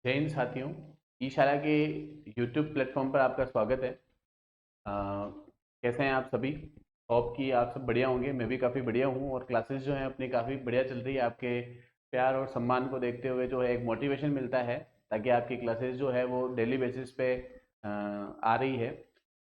जय हिंद साथियों। ईशाला के यूट्यूब प्लेटफॉर्म पर आपका स्वागत है। कैसे हैं आप सभी? होप कि आप सब बढ़िया होंगे। मैं भी काफ़ी बढ़िया हूँ और क्लासेस जो हैं अपनी काफ़ी बढ़िया चल रही है। आपके प्यार और सम्मान को देखते हुए जो है एक मोटिवेशन मिलता है ताकि आपकी क्लासेस जो है वो डेली बेसिस पे आ रही है।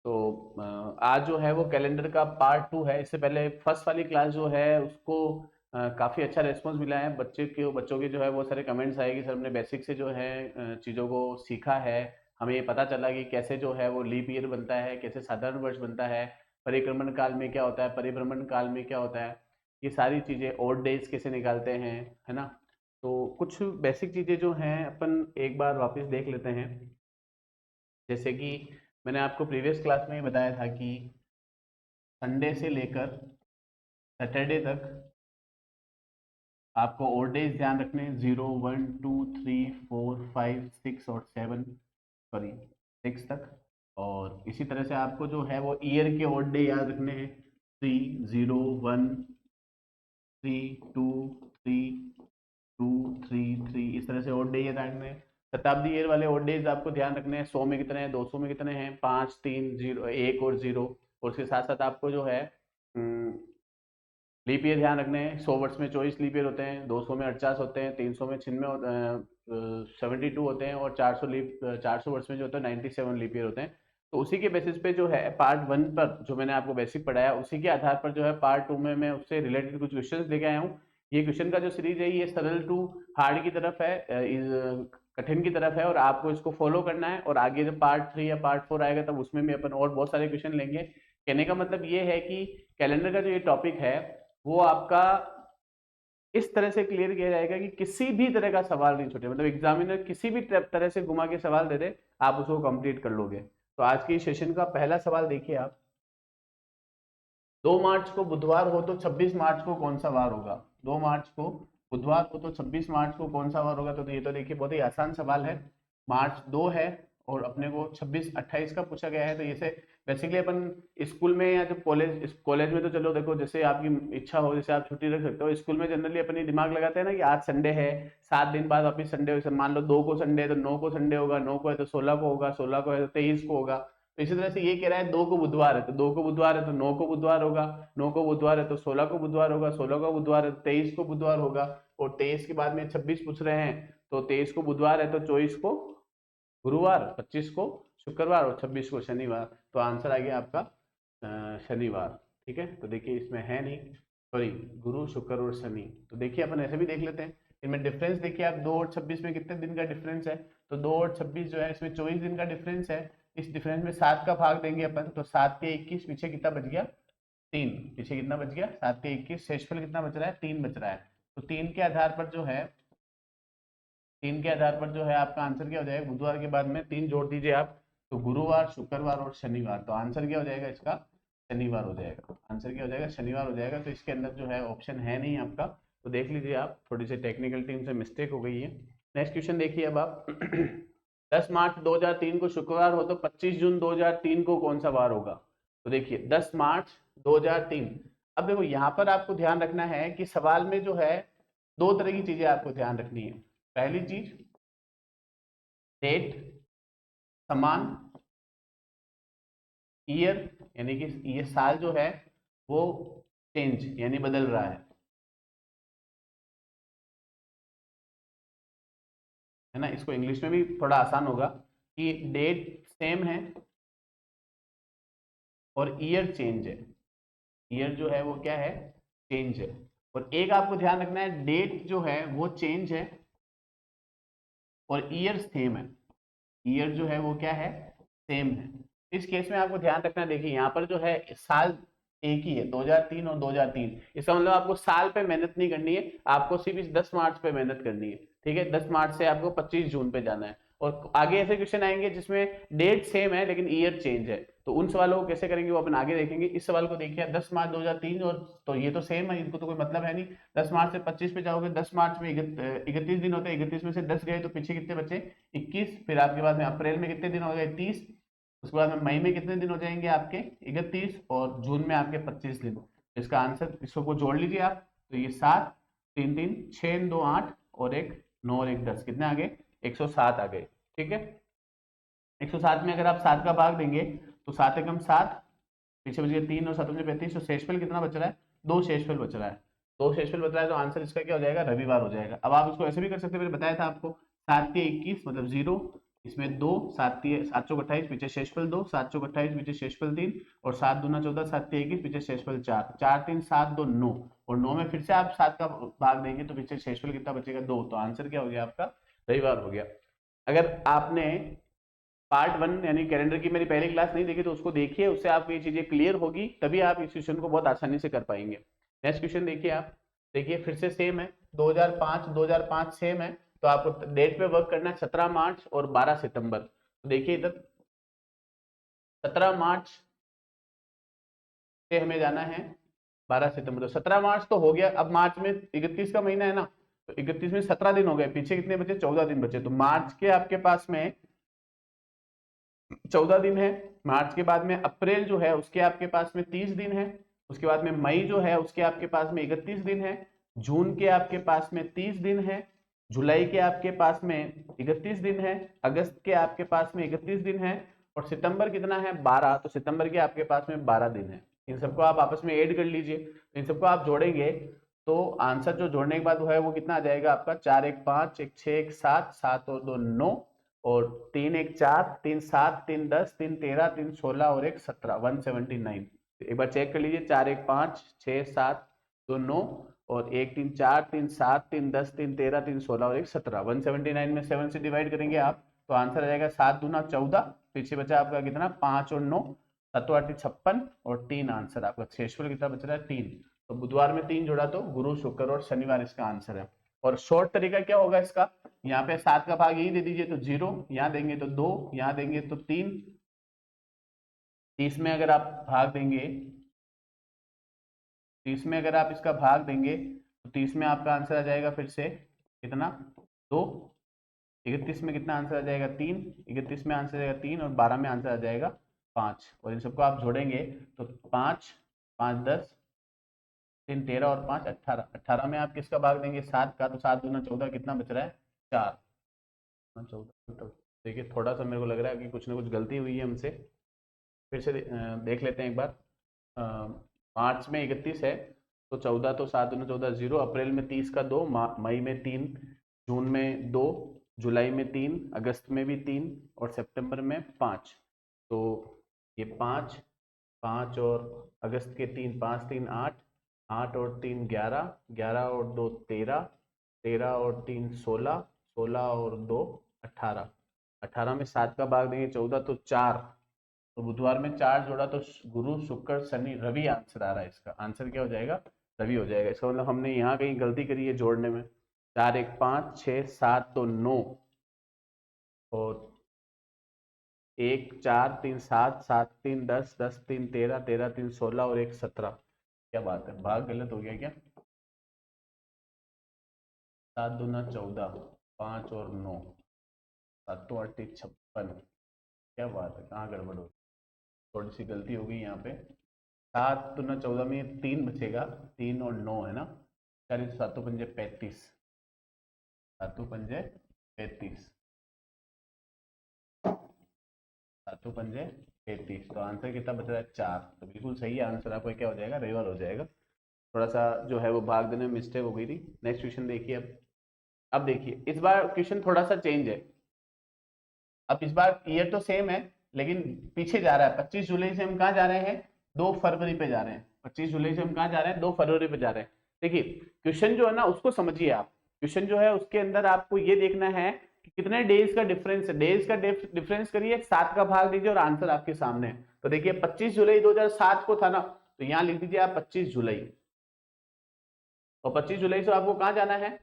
तो आज जो है वो कैलेंडर का पार्ट 2 है। इससे पहले फर्स्ट वाली क्लास जो है उसको काफ़ी अच्छा रिस्पॉन्स मिला है। बच्चों के जो है वो सारे कमेंट्स आए कि सर हमने बेसिक से जो है चीज़ों को सीखा है। हमें ये पता चला कि कैसे जो है वो लीप ईयर बनता है, कैसे साधारण वर्ष बनता है, परिक्रमण काल में क्या होता है, परिभ्रमण काल में क्या होता है, ये सारी चीज़ें, ओड डेज कैसे निकालते हैं, है ना। तो कुछ बेसिक चीज़ें जो हैं अपन एक बार वापस देख लेते हैं। जैसे कि मैंने आपको प्रीवियस क्लास में ही बताया था कि संडे से लेकर सैटरडे तक आपको ओड डेज ध्यान रखने हैं, 0 1 2 3 4 5 6 और 7, सॉरी 6 तक। और इसी तरह से आपको जो है वो ईयर के ओड डे याद रखने हैं, 3 0 1 3 2 3 2 3 3, इस तरह से ओड डे याद रखने हैं। शताब्दी ईयर वाले ओड डेज आपको ध्यान रखने हैं, 100 में कितने हैं, 200 में कितने हैं, 5 3 0 1 और 0। और उसके साथ साथ आपको जो है लीप ईयर ध्यान रखने हैं। 100 वर्ष में 24 लीप ईयर होते हैं, 200 में 48 होते हैं, 300 में 72 होते हैं और 400 वर्ष में जो होता है 97 लीप ईयर होते हैं। तो उसी के बेसिस पे जो है पार्ट 1 पर जो मैंने आपको बेसिक पढ़ाया उसी के आधार पर जो है पार्ट 2 में मैं उससे रिलेटेड कुछ क्वेश्चंस लेके आया हूँ। ये क्वेश्चन का जो सीरीज है ये सरल टू हार्ड की तरफ है, कठिन की तरफ है, और आपको इसको फॉलो करना है। और आगे जब पार्ट 3 या पार्ट 4 आएगा तब उसमें भी अपन और बहुत सारे क्वेश्चन लेंगे। कहने का मतलब ये है कि कैलेंडर का जो ये टॉपिक है वो आपका इस तरह से क्लियर किया जाएगा कि किसी भी तरह का सवाल नहीं छूटे। मतलब एग्जामिनर किसी भी तरह से घुमा के सवाल दे दे, आप उसको कंप्लीट कर लोगे। तो आज के सेशन का पहला सवाल देखिए आप। 2 मार्च को बुधवार हो तो 26 मार्च को कौन सा वार होगा? 2 मार्च को बुधवार हो तो 26 मार्च को कौन सा वार होगा? तो ये तो देखिए बहुत ही आसान सवाल है। मार्च 2 है और अपने को 26 28 का पूछा गया है। तो जैसे बेसिकली अपन स्कूल में या जब कॉलेज में तो चलो देखो, जैसे आपकी इच्छा हो जैसे आप छुट्टी रख सकते हो। स्कूल में जनरली अपनी दिमाग लगाते हैं ना कि आज संडे है, 7 दिन बाद वापिस संडे हो। मान लो 2 को संडे है तो 9 को संडे होगा, 9 को है तो 16 को होगा, 16 को है तो 23 को होगा। तो इसी तरह से ये कह रहा है 2 को बुधवार है तो 2 को बुधवार है तो 9 को बुधवार होगा, 9 को बुधवार है तो 16 को बुधवार होगा, 16 को बुधवार है तो 23 को बुधवार होगा। और 23 के बाद में 26 पूछ रहे हैं तो 23 को बुधवार है तो 24 को गुरुवार, 25 को शुक्रवार और 26 को शनिवार। तो आंसर आ गया आपका शनिवार। ठीक है, तो देखिए इसमें है नहीं, सॉरी, गुरु शुक्र और शनि। तो देखिए अपन ऐसे भी देख लेते हैं। इनमें डिफरेंस देखिए आप, 2 और 26 में कितने दिन का डिफरेंस है? तो 2 और 26 जो है इसमें 24 दिन का डिफरेंस है। इस डिफरेंस में 7 का भाग देंगे अपन तो 7 के 21, पीछे कितना बच गया? 3। पीछे कितना बच गया? 7 के 21, शेषफल कितना बच रहा है? 3 बच रहा है। तो 3 के आधार पर जो है, 3 के आधार पर जो है आपका आंसर क्या हो जाएगा? बुधवार के बाद में 3 जोड़ दीजिए आप, तो गुरुवार, शुक्रवार और शनिवार। तो आंसर क्या हो जाएगा इसका? शनिवार हो जाएगा। आंसर क्या हो जाएगा? शनिवार हो जाएगा। तो इसके अंदर जो है ऑप्शन है नहीं आपका। तो देख लीजिए आप, थोड़ी सी टेक्निकल टीम से मिस्टेक हो गई है। नेक्स्ट क्वेश्चन देखिए अब आप। 10 मार्च 2003 को शुक्रवार हो तो 25 जून 2003 को कौन सा वार होगा? तो देखिए 10 मार्च 2003। अब देखो यहाँ पर आपको ध्यान रखना है कि सवाल में जो है 2 तरह की चीजें आपको ध्यान रखनी है। पहली चीज, डेट समान, ईयर यानी कि ये साल जो है वो चेंज यानी बदल रहा है ना। इसको इंग्लिश में भी थोड़ा आसान होगा कि डेट सेम है और ईयर चेंज है। ईयर जो है वो क्या है? चेंज है। और एक आपको ध्यान रखना है, डेट जो है वो चेंज है और ईयर सेम है। ईयर जो है वो क्या है? सेम है। इस केस में आपको ध्यान रखना, देखिए यहाँ पर जो है साल एक ही है, 2003 और 2003। इसका मतलब आपको साल पे मेहनत नहीं करनी है, आपको सिर्फ इस 10 मार्च पे मेहनत करनी है। ठीक है, 10 मार्च से आपको 25 जून पे जाना है। और आगे ऐसे क्वेश्चन आएंगे जिसमें डेट सेम है लेकिन ईयर चेंज है, तो उन सवालों को कैसे करेंगे वो अपन आगे देखेंगे। इस सवाल को देखिए, 10 मार्च 2003 और तो ये तो सेम है, इनको तो कोई मतलब है नहीं। 10 मार्च से 25 पे जाओगे, 10 मार्च में 31 दिन होते हैं, 31 में से 10 गए तो पीछे कितने बचे? 21। फिर आपके बाद में अप्रैल में कितने दिन हो गए? 30। उसके बाद में मई में कितने दिन हो जाएंगे आपके? 31। और जून में आपके 25 दिन। इसका आंसर, इसको को जोड़ लीजिए आप, तो ये 7, 3 3 6 2 8 और एक 9 और एक 10, कितने आ गए? 107 आ गए। ठीक है, 107 में अगर आप 7 का भाग देंगे तो 7 एकम 7, पीछे बच गए 3 और 7 पंजे 35, तो शेषफल कितना बच रहा है? 2 शेषफल बच रहा है। 2 शेषफल बच रहा है तो आंसर इसका क्या हो जाएगा? रविवार हो जाएगा। अब आप इसको ऐसे भी कर सकते हैं, मैंने बताया था आपको, 7 के 21 मतलब 0, इसमें 2, 7 चौक 28, पीछे शेषफल 2, 7 चौक 28, पीछे शेषफल 3, और 7 दूना 14, 7 के 21, पीछे शेषफल 4, 4 3 7 2 9, और 9 में फिर से आप 7 का भाग देंगे तो पीछे शेषफल कितना बचेगा? 2। तो आंसर क्या हो गया आपका? रविवार हो गया। अगर आपने पार्ट 1 यानी कैलेंडर की मेरी पहली क्लास नहीं देखी तो उसको देखिए, उससे आपको ये चीजें क्लियर होगी, तभी आप इस क्वेश्चन को बहुत आसानी से कर पाएंगे। नेक्स्ट क्वेश्चन देखिए आप, देखिए फिर से सेम है, 2005 सेम है, तो आपको डेट पे वर्क करना है 17 मार्च और 12 सितंबर। तो देखिए इधर 17 मार्च से हमें जाना है 12 सितंबर, तो 17 मार्च तो हो गया। अब मार्च में 31 का महीना है ना, तो 31 में 17 दिन हो गए, पीछे कितने बचे? 14 दिन बचे। तो मार्च के आपके पास में 14 दिन है, मार्च के बाद में अप्रैल जो है उसके आपके पास में 30 दिन है, उसके बाद में मई जो है उसके आपके पास में 31 दिन है, जून के आपके पास में 30 दिन है, जुलाई के आपके पास में 31 दिन है, अगस्त के आपके पास में 31 दिन है, और सितंबर कितना है? 12। तो सितंबर के आपके पास में 12 दिन है। इन सबको आप आपस में ऐड कर लीजिए, इन सबको आप जोड़ेंगे तो आंसर जो जोड़ने के बाद है वो कितना आ जाएगा आपका? 4 1 5 1 6 1 7 7 और 2 9, और 3 1 4 3 7 3 10 3 13 3 16 और 1 17, 179। एक बार चेक कर लीजिए, 4 1 5 6 7 2 9 और 1 3 4 3 7 3 10 3 13 3 16 और 1 17, 179 में 7 से डिवाइड करेंगे आप तो आंसर आ जाएगा 7 दूना 14, पीछे बचा आपका कितना? 5 और 9, 7 8 56 और 3 आंसर आपका। शेषफल कितना बच रहा है? 3। तो बुधवार में 3 जोड़ा तो गुरु शुक्र और शनिवार इसका आंसर है। और शॉर्ट तरीका क्या होगा इसका? यहाँ पे 7 का भाग यही दे दीजिए तो 0, यहाँ देंगे तो 2, यहाँ देंगे तो 3, 30 में अगर आप भाग देंगे, 30 में अगर आप इसका भाग देंगे तो 30 में आपका आंसर आ जाएगा फिर से कितना? 2। 31 में कितना आंसर आ जाएगा? 3। 31 में आंसर आ जाएगा 3, और 12 में आंसर आ जाएगा 5, और इन सबको आप जोड़ेंगे तो 5 5 10 3 13 और 5 18, 18 में आप किसका भाग देंगे? 7 का, तो 7 दूना 14, कितना बच रहा है? 4। 14, तो देखिए थोड़ा सा मेरे को लग रहा है कि कुछ ना कुछ गलती हुई है हमसे, फिर से देख लेते हैं एक बार। मार्च में 31 है तो 14, तो 7 दूना 14 0, अप्रैल में 30 का 2, मई में 3, जून में 2, जुलाई में 3, अगस्त में भी 3 और सितंबर में 5। तो ये 5 5 और अगस्त के 3, 5 3 8, 8 और 3 11, 11 और 2 13, 13 और 3 16, 16 और 2 18, 18 में 7 का भाग देंगे 14 तो 4, तो बुधवार में 4 जोड़ा तो गुरु शुक्र शनि रवि आंसर आ रहा है। इसका आंसर क्या हो जाएगा? रवि हो जाएगा। इसका मतलब हमने यहाँ कहीं गलती करी है जोड़ने में। 4 1 5 6 7 तो 9, और 1 4 3 7 7 3 10 10 3 13 13 3 16 और 1 17। क्या बात है, भाग गलत हो गया क्या? 7 दूना 14, 5 और 9, 7 8 56। क्या बात है, कहाँ गड़बड़ हो? थोड़ी सी गलती हो गई यहाँ पे। 7 दूना 14 में 3 बचेगा, 3 और 9 है ना, 40 7 पंजे 35, 7 पंजे 35, 7 पंजे 33, तो आंसर कितना बच रहा है? 4। तो बिल्कुल सही है आंसर, आपका क्या हो जाएगा? रविवार हो जाएगा। थोड़ा सा जो है वो भाग देने में मिस्टेक हो गई थी। नेक्स्ट क्वेश्चन देखिए अब देखिए इस बार क्वेश्चन थोड़ा सा चेंज है। अब इस बार ईयर तो सेम है लेकिन पीछे जा रहा है। 25 जुलाई से हम कहाँ जा रहे हैं? 2 फरवरी पे जा रहे हैं। 25 जुलाई से हम कहाँ जा रहे हैं? 2 फरवरी पे जा रहे हैं। देखिए क्वेश्चन जो है ना उसको समझिए आप। क्वेश्चन जो है उसके अंदर आपको ये देखना है कि कितने डेज का डिफरेंस है। डेज का डिफरेंस करिए, 7 का भाग दीजिए और आंसर आपके सामने है। तो देखिए 25 जुलाई 2007 को था ना, तो यहाँ लिख दीजिए आप 25 जुलाई, और 25 जुलाई से आपको कहाँ जाना है?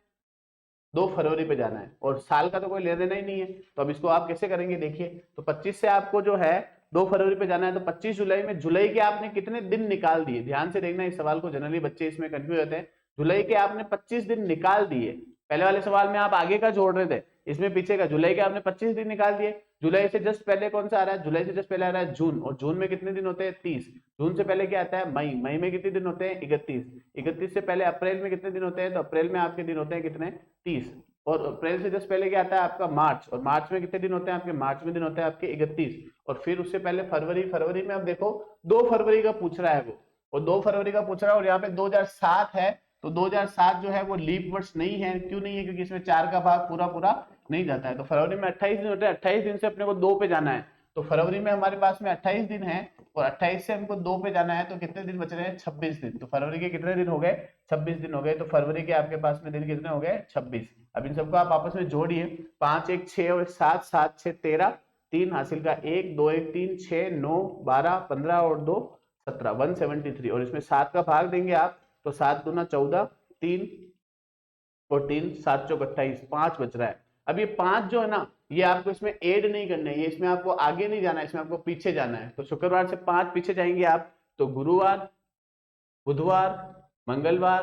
2 फरवरी पे जाना है, और साल का तो कोई लेना देना ही नहीं है। तो अब इसको आप कैसे करेंगे? देखिए तो 25 से आपको जो है 2 फरवरी पे जाना है, तो 25 जुलाई में जुलाई के आपने कितने दिन निकाल दिए? ध्यान से देखना इस सवाल को, जनरली बच्चे इसमें कंफ्यूज होते हैं। जुलाई के आपने 25 दिन निकाल दिए। पहले वाले सवाल में आप आगे का जोड़ रहे थे, इसमें पीछे का। जुलाई के आपने 25 दिन निकाल दिए। जुलाई से जस्ट पहले कौन सा आ रहा है? जुलाई से जस्ट पहले आ रहा है जून, और जून में कितने दिन होते हैं? 30। जून से पहले क्या आता है? मई। मई में कितने दिन होते हैं? 31। 31 से पहले अप्रैल में कितने दिन होते हैं? तो अप्रैल में आपके दिन होते हैं कितने? 30। और अप्रैल से जस्ट पहले क्या आता है आपका मार्च, और मार्च में कितने दिन होते हैं आपके, मार्च में दिन होते हैं आपके 31, और फिर उससे पहले फरवरी, फरवरी में अब देखो 2 फरवरी का पूछ रहा है वो, और 2 फरवरी का पूछ रहा है, और यहाँ पे 2007 है, तो 2007 जो है वो लीप वर्ष नहीं है, क्यों नहीं है, क्योंकि इसमें 4 का भाग पूरा पूरा नहीं जाता है। तो फरवरी में 28 दिन होते हैं, 28 दिन से अपने को 2 पे जाना है, तो फरवरी में हमारे पास में 28 दिन है, और 28 से हमको 2 पे जाना है, तो कितने दिन बच रहे हैं, 26 दिन। तो फरवरी के कितने दिन हो गए, 26 दिन हो गए। तो फरवरी के आपके पास में दिन कितने हो गए, 26। अब इन सबको आप आपस में जोड़िए, 5 1 6 और 7 7 6 13, 3 हासिल का 1 2 1 3 6 9 12 15 और 2 17, 173, और इसमें 7 का भाग देंगे आप, तो 7 दूना 14, 3 और 3 7 चौक 28, 5 बच रहा है। अब ये 5 जो है ना, ये आपको इसमें ऐड नहीं करना है, ये इसमें आपको आगे नहीं जाना है, इसमें आपको पीछे जाना है। तो शुक्रवार से 5 पीछे जाएंगे आप, तो गुरुवार, बुधवार, मंगलवार,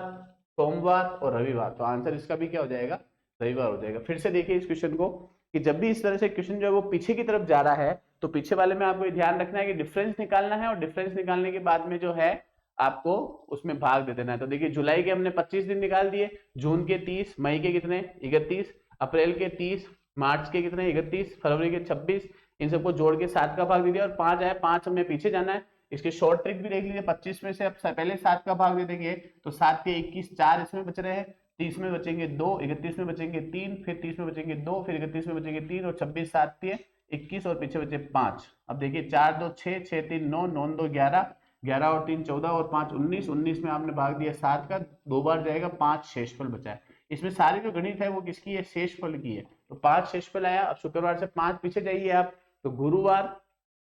सोमवार और रविवार। तो आंसर इसका भी क्या हो जाएगा, रविवार हो जाएगा। फिर से देखिए इस क्वेश्चन को, कि जब भी इस तरह से क्वेश्चन जो है वो पीछे की तरफ जा रहा है, तो पीछे वाले में आपको ध्यान रखना है कि डिफरेंस निकालना है, और डिफरेंस निकालने के बाद में जो है आपको उसमें भाग दे देना है। तो देखिए जुलाई के हमने 25 दिन निकाल दिए, जून के 30, मई के कितने 31, अप्रैल के 30, मार्च के कितने 31, फरवरी के 26, इन सबको जोड़ के 7 का भाग दे दिया, और 5 आया, 5 हमने पीछे जाना है। इसके शॉर्ट ट्रिक भी देख लीजिए, 25 में से अब पहले 7 का भाग दे देंगे, तो 7 के 21, 4 इसमें बच रहे हैं, 30 में बचेंगे 2, 31 में बचेंगे 3, फिर 30 में बचेंगे 2, फिर 31 में बचेंगे 3, और 26 7 3 21, और पीछे बचे 5। अब देखिए 4 2 6, 6 3 9, 9 2 11, 11 और 3 14, और 5 19, 19 में आपने भाग दिया 7 का, 2 बार जाएगा, 5 शेषफल बचा है। इसमें सारी जो गणित है वो किसकी है, शेषफल की है। तो 5 शेषफल आया। अब शुक्रवार से 5 पीछे जाइए आप, तो गुरुवार,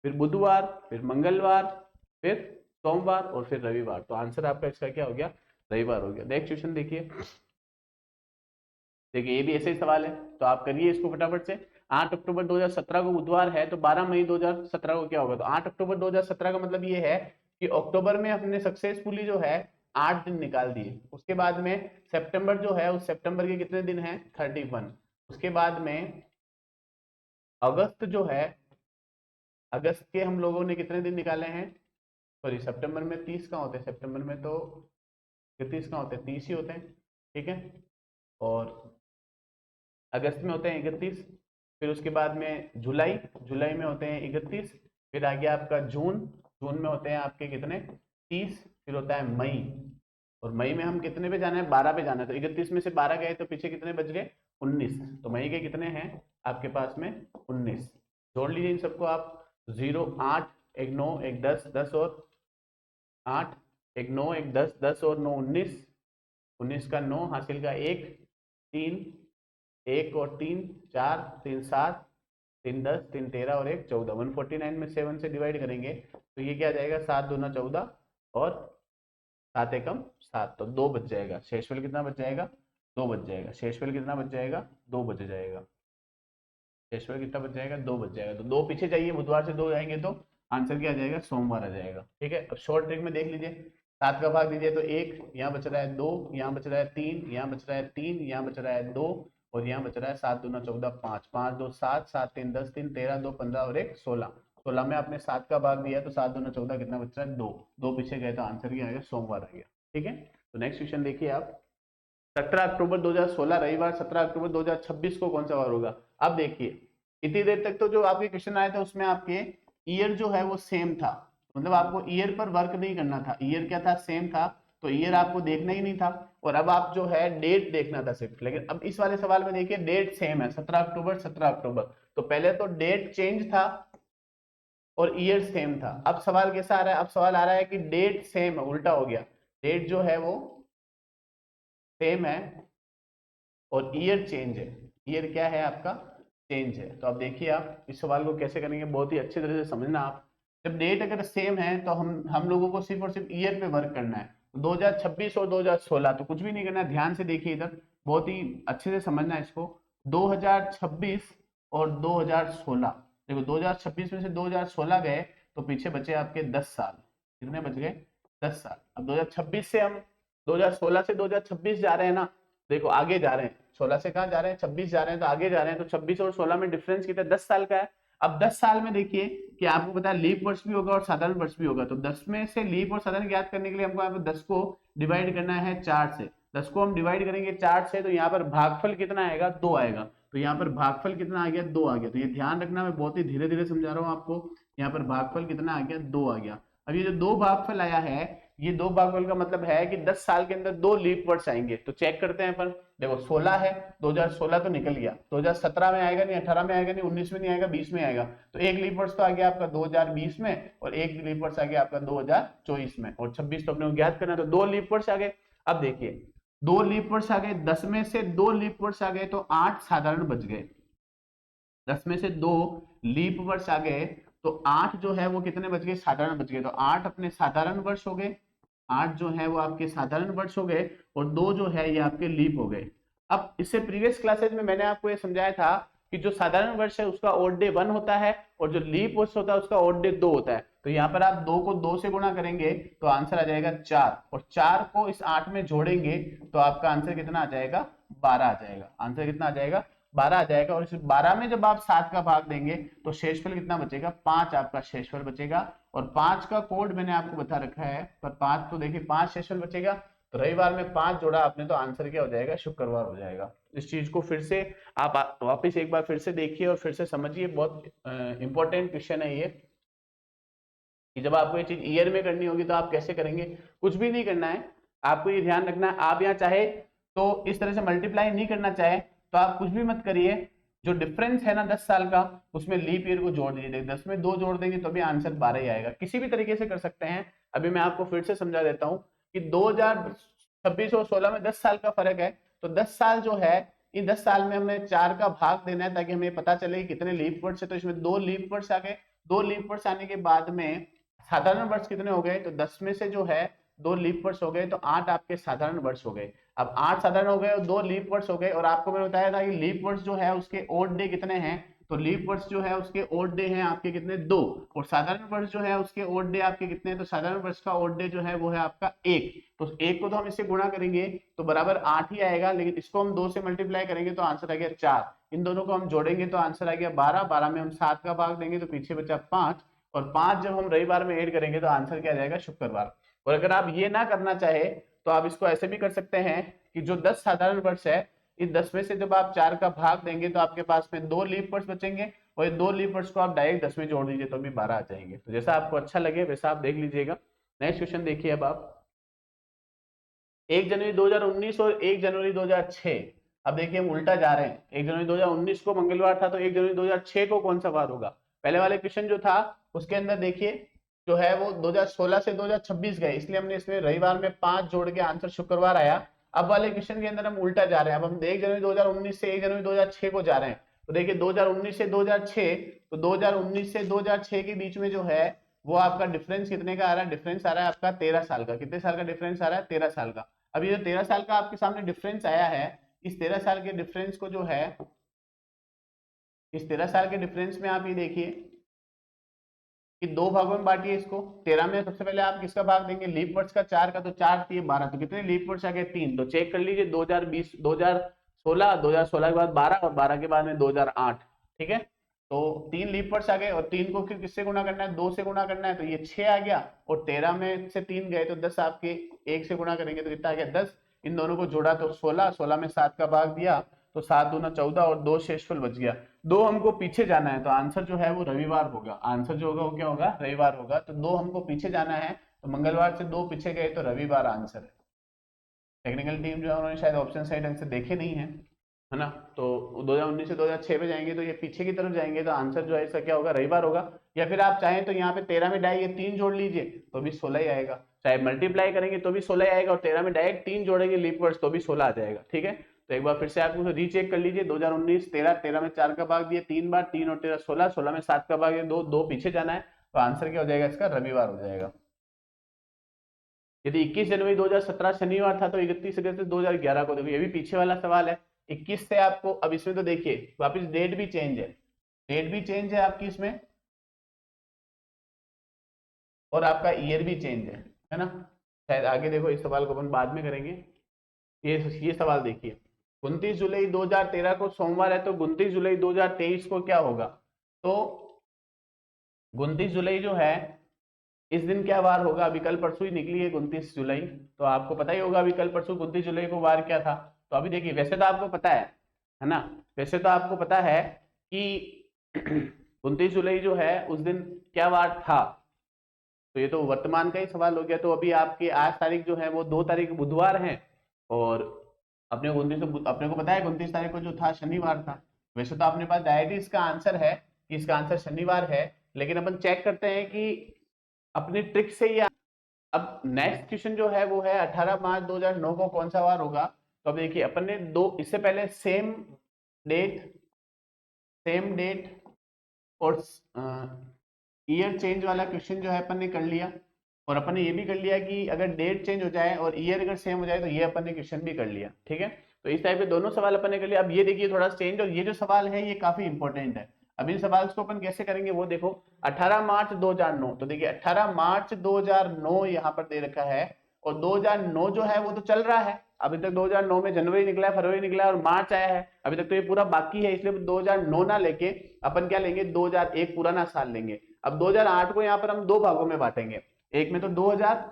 फिर बुधवार, फिर मंगलवार, फिर सोमवार और फिर रविवार। तो आंसर आपका इसका क्या हो गया, रविवार हो गया। नेक्स्ट क्वेश्चन देखिए, देखिए ये भी ऐसे ही सवाल है, तो आप करिए इसको फटाफट से। 8 अक्टूबर 2017 को बुधवार है, तो 12 मई 2017 को क्या होगा, तो 8 अक्टूबर 2017 का मतलब ये है कि अक्टूबर में हमने सक्सेसफुली जो है 8 दिन निकाल दिए। उसके बाद में सितंबर जो है, उस सितंबर के कितने दिन है, 31। उसके बाद में अगस्त जो है, अगस्त के हम लोगों ने कितने दिन निकाले हैं, सॉरी सितंबर में 30 कहाँ होते हैं, सितंबर में तो 31 कहाँ होते हैं, 30 ही होते हैं, ठीक है। और अगस्त में होते हैं 31, फिर उसके बाद में जुलाई, जुलाई में होते हैं 31, फिर आ गया आपका जून, जून में होते हैं आपके कितने 30, फिर होता है मई, और मई में हम कितने पे जाना है, 12 पे जाना है। तो 31 में से 12 गए तो पीछे कितने बच गए, 19। तो मई के कितने हैं आपके पास में, 19। जोड़ लीजिए इन सबको आप, 0 8 1 9 1 10, 10 और 8 1 9 1 10, 10 और 9 19, 19 का 9 हासिल का 1 3, 1 और 3 4, 3 7, 3 10, 3 13 और 1 14, 149 में 7 से डिवाइड करेंगे तो ये क्या जाएगा, 7 दूना 14 और 7 एकम 7, तो 2 बच जाएगा। शेषफल कितना बच जाएगा, 2 बच जाएगा। शेषफल कितना बच जाएगा, 2 बच जाएगा। शेषफल कितना बच जाएगा, 2 बच जाएगा। तो 2 पीछे जाइए, बुधवार से 2 जाएंगे तो आंसर क्या आ जाएगा, सोमवार आ जाएगा, ठीक है। अब शॉर्ट ट्रिक में देख लीजिए, 7 का भाग दीजिए तो 1, यहाँ बच रहा है 2, यहाँ बच रहा है 3, यहाँ बच रहा है 3, यहाँ बच रहा है 2, और यहाँ बच रहा है 7 दूना 14 5, 5 2 7, 7 3 10, 3 13, 2 15 और 1 16। 16 में आपने 7 का भाग दिया तो 7 दूना 14 कितना बच रहा है, 2, 2 पीछे गए तो आंसर क्या आएगा, सोमवार आ गया, ठीक है। तो नेक्स्ट क्वेश्चन देखिए आप, 17 अक्टूबर 2016 रविवार 17 अक्टूबर 2026 को कौन सा वार होगा। अब देखिए इतनी देर तक तो जो आपके क्वेश्चन आए थे उसमें आपके ईयर जो है वो सेम था, मतलब आपको ईयर पर वर्क नहीं करना था, ईयर क्या था, सेम था, तो ईयर आपको देखना ही नहीं था। और अब आप जो है डेट देखना था सिर्फ। लेकिन अब इस वाले सवाल में देखिए डेट सेम है, 17 अक्टूबर 17 अक्टूबर, तो पहले तो डेट चेंज था और ईयर सेम था। अब सवाल कैसा आ रहा है, अब सवाल आ रहा है कि डेट सेम है, उल्टा हो गया, डेट जो है वो सेम है और ईयर चेंज है। ईयर क्या है आपका, चेंज है। तो अब देखिए आप इस सवाल को कैसे करेंगे, बहुत ही अच्छी तरह से समझना आप। जब डेट अगर सेम है तो हम लोगों को सिर्फ और सिर्फ ईयर पे वर्क करना है। 2026 और 2016 तो कुछ भी नहीं करना है, ध्यान से देखिए इधर, बहुत ही अच्छे से समझना है इसको। 2026 और 2016, देखो 2026 में से 2016 गए तो पीछे बचे आपके 10 साल, कितने बच गए, 10 साल। अब 2026 से हम 2016 से 2026 जा रहे हैं ना, देखो आगे जा रहे हैं, 16 से कहाँ जा रहे हैं, 26 जा रहे हैं, तो आगे जा रहे हैं। तो 26 और 16 में डिफरेंस कितना, 10 साल का है। अब 10 साल में देखिए कि आपको पता है लीप वर्ष भी होगा और साधारण वर्ष भी होगा, तो 10 में से लीप और साधारण ज्ञात करने के लिए हमको यहाँ पे 10 को डिवाइड करना है 4 से। 10 को हम डिवाइड करेंगे 4 से तो यहाँ पर भागफल कितना आएगा, 2 आएगा। तो यहाँ पर भागफल कितना आ गया, 2 आ गया। तो ये ध्यान रखना, मैं बहुत ही धीरे धीरे समझा रहा हूँ आपको। यहाँ पर भागफल कितना आ गया, 2 आ गया। अब ये जो 2 भागफल आया है, ये 2 भागफल का मतलब है कि 10 साल के अंदर 2 लीप वर्ष आएंगे। तो चेक करते हैं अपन। देखो 16 है, 2016 तो निकल गया, 2017 में आएगा नहीं, 18 में आएगा नहीं, 19 में नहीं आएगा, 20 में आएगा। तो एक लीप वर्ष तो आ गया आपका 2020 में, और एक लीप वर्ष आ गया आपका 2024 में, और 26 तो अपने को ज्ञात करना है, तो 2 लीप वर्ष आ गए। अब देखिए 2 लीप वर्ष आ गए, 10 में से 2 लीप वर्ष आ गए तो 8 साधारण बच गए। 10 में से 2 लीप वर्ष आ गए तो 8 जो है वो कितने बच गए, साधारण बच गए। तो 8 अपने साधारण वर्ष हो गए, 8 जो है वो आपके साधारण वर्ष हो गए, और 2 जो है ये आपके लीप हो गए। अब इससे प्रीवियस क्लासेज में मैंने आपको ये समझाया था कि जो साधारण वर्ष है उसका ओड डे 1 होता है, और जो लीप वर्ष होता है उसका ओड डे 2 होता है। तो यहाँ पर आप 2 को 2 से गुणा करेंगे तो आंसर आ जाएगा 4, और 4 को इस 8 में जोड़ेंगे तो आपका आंसर कितना आ जाएगा, 12 आ जाएगा। आंसर कितना आ जाएगा, 12 आ जाएगा। और इस 12 में जब आप 7 का भाग देंगे तो शेषफल कितना बचेगा, 5 आपका शेषफल बचेगा। और 5 का कोड मैंने आपको बता रखा है, पर 5 तो देखिए 5 शेषफल बचेगा। तो रविवार में 5 जोड़ा आपने तो आंसर क्या हो जाएगा, शुक्रवार हो जाएगा। इस चीज को फिर से आप वापस एक बार फिर से देखिए और फिर से समझिए। बहुत इंपॉर्टेंट क्वेश्चन है ये, कि जब आपको ये चीज ईयर में करनी होगी तो आप कैसे करेंगे। कुछ भी नहीं करना है, आपको ये ध्यान रखना है। आप यहाँ चाहे तो इस तरह से मल्टीप्लाई नहीं करना चाहे तो आप कुछ भी मत करिए। जो डिफरेंस है ना 10 साल का, उसमें लीप ईयर को जोड़ दीजिए। 10 में 2 जोड़ देंगे तो भी आंसर 12 ही आएगा। किसी भी तरीके से कर सकते हैं। अभी मैं आपको फिर से समझा देता हूँ कि 2026 और 16 में 10 साल का फर्क है। तो 10 साल जो है, इन 10 साल में हमें 4 का भाग देना है ताकि हमें पता चले कितने लीप वर्ष है। तो इसमें 2 लीप वर्ष आ गए। 2 लीप वर्ष आने के बाद में साधारण वर्ष कितने हो गए, तो 10 में से जो है 2 लीप वर्ष हो गए तो 8 आपके साधारण वर्ष हो गए। अब 8 साधारण हो गए और 2 लीप वर्ष हो गए। और आपको मैंने बताया था कि लीप वर्ष जो है उसके ओड डे कितने हैं, तो लीप वर्ष जो है उसके ओड डे हैं आपके कितने, 2। और साधारण वर्ष जो है उसके ओड डे आपके कितने हैं, तो साधारण वर्ष का ओड डे जो है वो है आपका 1। तो 1 को तो हम इससे गुणा करेंगे तो बराबर 8 ही आएगा, लेकिन इसको हम 2 से मल्टीप्लाई करेंगे तो आंसर आ गया 4। इन दोनों को हम जोड़ेंगे तो आंसर आ गया 12। 12 में हम 7 का भाग देंगे तो पीछे बचा 5, और 5 जब हम रविवार में ऐड करेंगे तो आंसर क्या आ जाएगा, शुक्रवार। और अगर आप ये ना करना चाहे तो आप इसको ऐसे भी कर सकते हैं कि जो 10 साधारण वर्ष है, इस 10 में से जब आप 4 का भाग देंगे तो आपके पास में 2 लीप वर्ष बचेंगे, और ये 2 लीप वर्ष को आप डायरेक्ट 10 में जोड़ दीजिए तो भी 12 आ जाएंगे। तो जैसा आपको अच्छा लगे वैसा आप देख लीजिएगा। नेक्स्ट क्वेश्चन देखिए। अब आप 1 जनवरी 2019 और 1 जनवरी 2006, अब देखिए हम उल्टा जा रहे हैं। 1 जनवरी 2019 को मंगलवार था तो 1 जनवरी 2006 को कौन सा वार होगा। पहले वाले क्वेश्चन जो था उसके अंदर देखिए जो है वो 2016 से 2026 गए, इसलिए हमने इसमें रविवार में 5 जोड़ के आंसर शुक्रवार आया। अब वाले क्वेश्चन के अंदर हम उल्टा जा रहे हैं। अब हम 1 जनवरी 2019 से 1 जनवरी 2006 को जा रहे हैं। तो देखिए 2019 से 2006, तो 2019 से 2006 के बीच में जो है वो आपका डिफरेंस कितने का आ रहा है, डिफरेंस आ रहा है आपका 13 साल का। कितने साल का डिफरेंस आ रहा है, 13 साल का। अब ये जो 13 साल का आपके सामने डिफरेंस आया है, इस 13 साल के डिफरेंस को जो है, इस 13 साल के डिफरेंस में आप ये देखिए कि 2 भागों में बांटिए इसको। 13 में सबसे पहले आप किसका भाग देंगे, लीप वर्ष का। 4 का, तो 4 3 12, तो कितने लीप वर्ष आ गए, 3। तो चेक कर लीजिए 2020, 2016, 2016 के बाद 12, और 12 के बाद में 2008। ठीक है, तो 3 लीप वर्ष आ गए, और 3 को फिर किससे गुणा करना है, 2 से गुणा करना है, तो ये 6 आ गया। और 13 में से 3 गए तो 10 आपके 1 से गुणा करेंगे तो कितना आ गया, 10। इन दोनों को जोड़ा तो 16, 16 में 7 का भाग दिया तो 7 दूना 14, और 2 शेषफल बच गया। 2 हमको पीछे जाना है तो आंसर जो है वो रविवार होगा। आंसर जो होगा वो क्या होगा, रविवार होगा। तो 2 हमको पीछे जाना है, तो मंगलवार से 2 पीछे गए तो रविवार आंसर है। टेक्निकल टीम जो है उन्होंने शायद ऑप्शन सही ढंग से देखे नहीं है ना। तो 2019 से 2006 पे जाएंगे तो ये पीछे की तरफ जाएंगे, तो आंसर जो है इसका क्या होगा, रविवार होगा। या फिर आप चाहें तो यहाँ पे 13 में डायरेक्ट ये 3 जोड़ लीजिए तो भी 16 ही आएगा। चाहे मल्टीप्लाई करेंगे तो भी 16 आएगा, और 13 में डायरेक्ट 3 जोड़ेंगे लीप वर्ष तो भी 16 आ जाएगा। ठीक है, तो एक बार फिर से आप रीचेक कर लीजिए। 2019 13, 13 में 4 का भाग दिए 3 बार, 3 और 13 16, 16 में 7 का भाग दिए 2, 2 पीछे जाना है, तो आंसर क्या हो जाएगा इसका, रविवार हो जाएगा। यदि 21 जनवरी 2017 शनिवार था तो 31 अगस्त 2011 को, देखो ये भी पीछे वाला सवाल है। 21 से आपको, अब इसमें तो देखिए वापस डेट भी चेंज है, डेट भी चेंज है आपकी इसमें, और आपका ईयर भी चेंज है ना। शायद आगे देखो इस सवाल को अपन बाद में करेंगे। ये सवाल देखिए, 29 जुलाई 2013 को सोमवार है तो 29 जुलाई 2023 को क्या होगा। तो 29 जुलाई जो है इस दिन क्या वार होगा? अभी कल परसों ही निकली है 29 जुलाई, तो आपको पता ही होगा अभी कल परसों 29 जुलाई को वार क्या था। तो अभी देखिए, वैसे तो आपको पता है ना, वैसे तो आपको पता है कि 29 जुलाई जो है उस दिन क्या वार था। तो ये तो वर्तमान का ही सवाल हो गया। तो अभी आपकी आज तारीख जो है वो 2 तारीख बुधवार है, और अपने को पता है 29 तारीख को जो था शनिवार था। वैसे तो अपने पास डायरेक्टली इसका आंसर है कि इसका आंसर शनिवार है, लेकिन अपन चेक करते हैं कि अपनी ट्रिक से ये। अब नेक्स्ट क्वेश्चन जो है वो है 18 मार्च 2009 को कौन सा वार होगा। तो अब देखिए, अपन ने दो इससे पहले सेम डेट और ईयर चेंज वाला क्वेश्चन जो है अपन ने कर लिया, और अपन ने ये भी कर लिया कि अगर डेट चेंज हो जाए और ईयर अगर सेम हो जाए तो ये अपन ने क्वेश्चन भी कर लिया। ठीक है, तो इस टाइप के दोनों सवाल अपन ने कर लिया। अब ये देखिए थोड़ा चेंज, और ये जो सवाल है ये काफी इंपॉर्टेंट है। अब इन सवाल को अपन कैसे करेंगे वो देखो। 18 मार्च 2009, तो देखिए 18 मार्च 2009 यहाँ पर दे रखा है, और 2009 जो है वो तो चल रहा है। अभी तक 2009 में जनवरी निकला है, फरवरी निकला है और मार्च आया है, अभी तक तो ये पूरा बाकी है। इसलिए 2009 ना लेके अपन क्या लेंगे, 2001 पुराना साल लेंगे। अब 2008 को यहाँ पर हम दो भागों में बांटेंगे, एक में तो 2000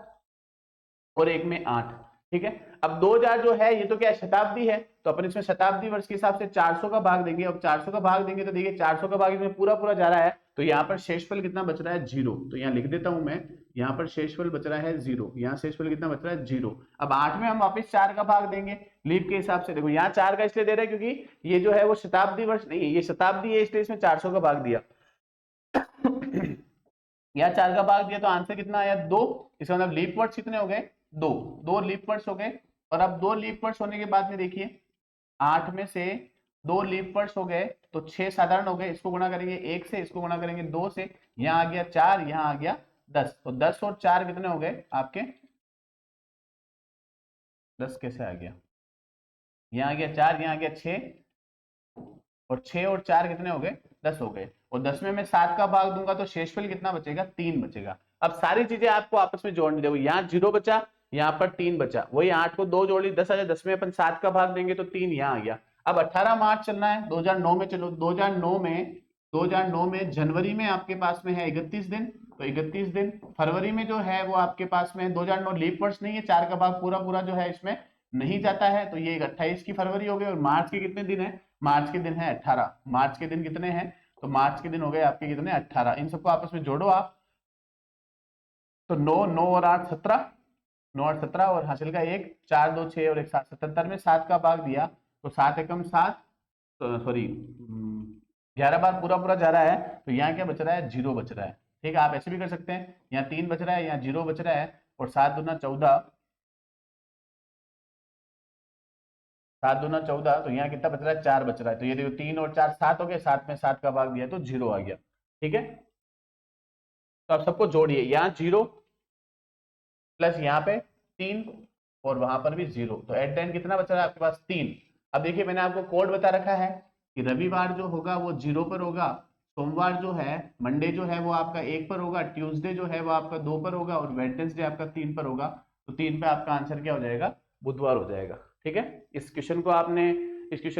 और एक में 8। ठीक है, अब 2000 जो है ये तो क्या है, शताब्दी है, तो अपन इसमें शताब्दी वर्ष के हिसाब से 400 का भाग देंगे। अब 400 का भाग देंगे तो देखिए 400 का भाग इसमें पूरा पूरा जा रहा है, तो यहाँ पर शेषफल कितना बच रहा है, 0। तो यहाँ लिख देता हूं मैं, यहाँ पर शेषफल बच रहा है 0, यहाँ शेषफल कितना बच रहा है, 0। अब 8 में हम वापस 4 का भाग देंगे लीप के हिसाब से। देखो यहाँ 4 का इसलिए दे रहे हैं क्योंकि ये जो है वो शताब्दी वर्ष नहीं है, ये शताब्दी है, इसलिए इसमें 400 का भाग दिया। या 4 का भाग दिया तो आंसर कितना आया, 2। इसका मतलब लीप वर्ड्स कितने हो गए, 2। 2 लीप वर्ड्स हो गए। और अब 2 लीप वर्ड्स होने के बाद में देखिए 8 में से 2 लीप वर्ड्स हो गए तो 6 साधारण हो गए। इसको गुणा करेंगे 1 से, इसको गुणा करेंगे 2 से, यहाँ आ गया 4, यहाँ आ गया 10। तो 10 और 4 कितने हो गए आपके, 10 कैसे आ गया, यहाँ आ गया 4, यहाँ आ गया 6, और 6 और 4 कितने हो गए, 10 हो गए। और 10 में मैं 7 का भाग दूंगा तो शेषफल कितना बचेगा, 3 बचेगा। अब सारी चीजें आपको आपस में जोड़नी, देखो यहाँ 0 बचा, यहाँ पर 3 बचा, वही 8 को 2 जोड़ी 10 आ जाए, 10 में अपन 7 का भाग देंगे तो 3 यहाँ आ गया। अब 18 मार्च चलना है 2009 में, चलो 2009 में जनवरी में आपके पास में है 31 दिन, तो 31 दिन। फरवरी में जो है वो आपके पास में 2009 लीप वर्ष नहीं है, 4 का भाग पूरा पूरा जो है इसमें नहीं जाता है, तो ये 28 की फरवरी हो गई। और मार्च के कितने दिन है, मार्च के दिन है 18। मार्च के दिन कितने हैं, तो मार्च के दिन हो गए आपके कितने, 18। इन सबको आपस में जोड़ो आप, तो 9, 9 और 8 17, 9 8 17, और हासिल का 1, 4 2 6 और 1 7, 77 में 7 का भाग दिया तो 7 एकम 7, सॉरी 11 बार पूरा पूरा जा रहा है, तो यहाँ क्या बच रहा है, 0 बच रहा है। ठीक है, आप ऐसे भी कर सकते हैं, यहाँ 3 बच रहा है, यहाँ 0 बच रहा है, और 7 दूना 14, 7 दूना 14, तो यहाँ कितना बच रहा है, 4 बच रहा है। तो ये देखो 3 और 4 7 हो गए, 7 में 7 का भाग दिया तो 0 आ गया। ठीक है, तो आप सबको जोड़िए, यहाँ 0 प्लस यहाँ पे 3 और वहां पर भी 0, तो एट द एंड कितना बच रहा है आपके पास, 3। अब देखिए मैंने आपको कोड बता रखा है कि रविवार जो होगा वो 0 पर होगा, सोमवार जो है, मंडे जो है वो आपका 1 पर होगा, ट्यूसडे जो है वो आपका 2 पर होगा, और वेडनेसडे आपका 3 पर होगा। तो 3 पे आपका आंसर क्या हो जाएगा, बुधवार हो जाएगा। ठीक है, इस क्वेश्चन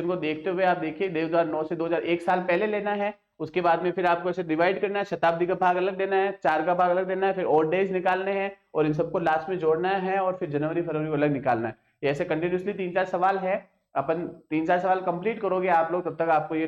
को देखते हुए आप देखिए 2009 से 2001 साल पहले लेना है, उसके बाद में फिर आपको ऐसे डिवाइड करना है, शताब्दी का भाग अलग देना है, 4 का भाग अलग देना है, फिर और डेज निकालने हैं, और इन सबको लास्ट में जोड़ना है, और फिर जनवरी फरवरी को अलग निकालना है। ऐसे कंटिन्यूसली 3-4 सवाल है, अपन 3-4 सवाल कंप्लीट करोगे आप लोग, तब तक आपको ये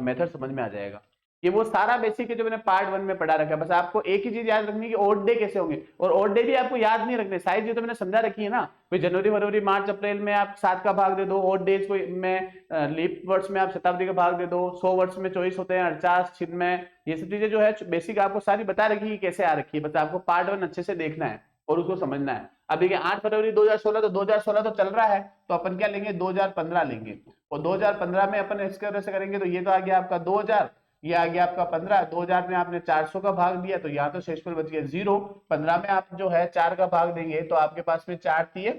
मेथड समझ में आ जाएगा। ये वो सारा बेसिक है जो मैंने पार्ट 1 में पढ़ा रखा है। बस आपको एक ही चीज याद रखनी है कि ओड डे कैसे होंगे, और ओड डे भी आपको याद नहीं रखने, साइज ये तो मैंने समझा रखी है ना। भाई जनवरी फरवरी मार्च अप्रैल में आप 7 का भाग दे दो, ओड डेज को में लीप वर्ष में आप शताब्दी का भाग दे दो, 100 वर्ष में 24 होते हैं, 49 छिद में, ये सब चीजें जो है बेसिक आपको सारी बता रखी है कैसे आ रखी है। बस आपको पार्ट 1 अच्छे से देखना है और उसको समझना है। अब देखिए 8 फरवरी 2016, तो 2016 तो चल रहा है, तो अपन क्या लेंगे, 2015 लेंगे। और 2015 में अपन इसके तरह से करेंगे, तो ये तो आ गया आपका 2000, ये आ गया आपका 15। 2000 में आपने 400 का भाग दिया तो यहाँ तो शेषफल बच गया 0। 15 में आप जो है 4 का भाग देंगे तो आपके पास में 4 तिये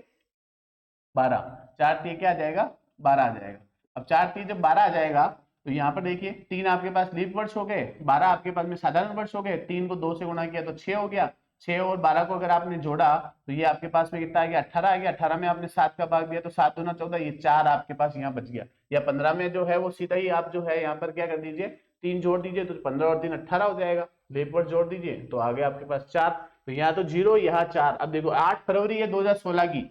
12, 4 तिये क्या आ जाएगा, 12 आ जाएगा। अब 4 तिये जब 12 आ जाएगा तो यहाँ पर देखिए 3 आपके पास लीप वर्ष हो गए, 12 आपके पास में साधारण वर्ष हो गए, 3 को 2 से गुणा किया तो 6 हो गया, 6 और 12 को अगर आपने जोड़ा तो ये आपके पास में कितना आ गया, 18 आ गया। 18 में आपने 7 का भाग दिया तो 7 दूना 14, ये 4 आपके पास यहाँ बच गया। या 15 में जो है वो सीधा ही आप जो है यहाँ पर क्या कर दीजिए, 3 जोड़ दीजिए तो 15 और 3 18 हो जाएगा, लीप वर्ष जोड़ दीजिए तो आगे आपके पास 4, तो यहाँ तो 0 यहाँ 4। अब देखो 8 फरवरी है 2016 की,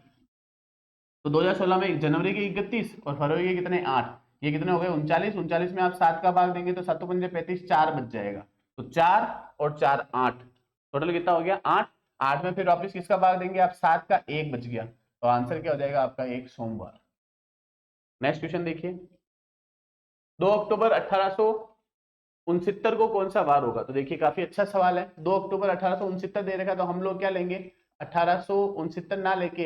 तो 2016 में जनवरी की 31 और फरवरी के कितने 8, ये कितने हो गए 39, 39 में आप 7 का भाग देंगे तो 7 पंजे 35, 4 बच जाएगा, तो 4 और 4 8, टोटल कितना हो गया 8। 8 में फिर वापस किसका भाग देंगे आप, 7 का, 1 बच गया, तो आंसर क्या हो जाएगा आपका 1 सोमवार। नेक्स्ट क्वेश्चन देखिए, 2 अक्टूबर 1869 को कौन सा वार होगा, तो देखिए काफी अच्छा सवाल है। 2 अक्टूबर 1869 दे रखा है, तो हम लोग क्या लेंगे 1869 ना लेके